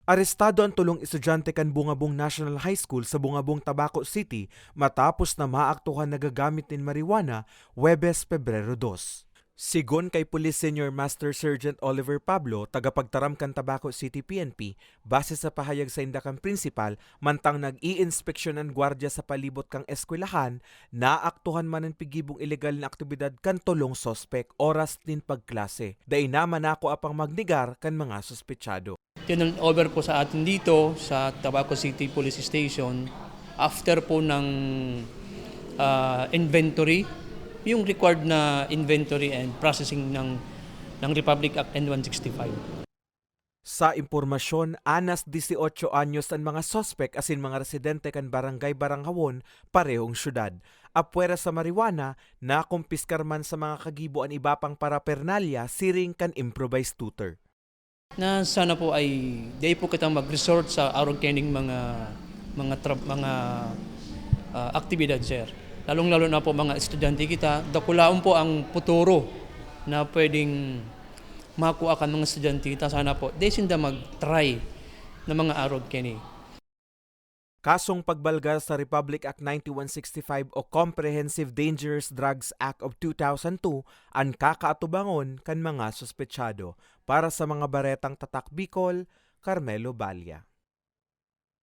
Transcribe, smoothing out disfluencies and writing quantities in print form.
Arestado ang tulong estudyante kan Bungabong National High School sa Bungabong, Tabaco City matapos na maaktuhan nagagamit ng marijuana Huwebes, Pebrero 2. Sigon kay Police Senior Master Sergeant Oliver Pablo, tagapagtaram kan Tabaco City PNP, base sa pahayag sa indakan principal, mantang nag-i-inspeksyon ng gwardya sa palibot kang eskwelahan, naaktuhan man ang pigibong ilegal na aktibidad kan tulong sospek oras din pagklase. Dai naman ako apang magnigar kan mga suspetsado. Turn over po sa atin dito sa Tabaco City Police Station after po ng inventory, yung required na inventory and processing ng Republic Act N165. Sa impormasyon, anas 18 anyos ang mga sospek asin mga residente kan Barangay Baranghawon, parehong syudad. Apwera sa marijuana, nakumpiskar man sa mga kagibo ang iba pang parapernalya siring kan improvised tutor. Na sana po ay di po kitang mag-resort sa arog kening mga aktibidad, sir. Lalong-lalo na po mga estudyante kita, dakulaon po ang futuro na pwedeng makuha ka mga estudyante kita. Sana po, desinda mag-try na mga arog keni. Kasong pagbalgar sa Republic Act 9165 o Comprehensive Dangerous Drugs Act of 2002 ang kakaatubangon kan mga suspetsado. Para sa mga baretang Tatak Bicol, Carmelo Balya.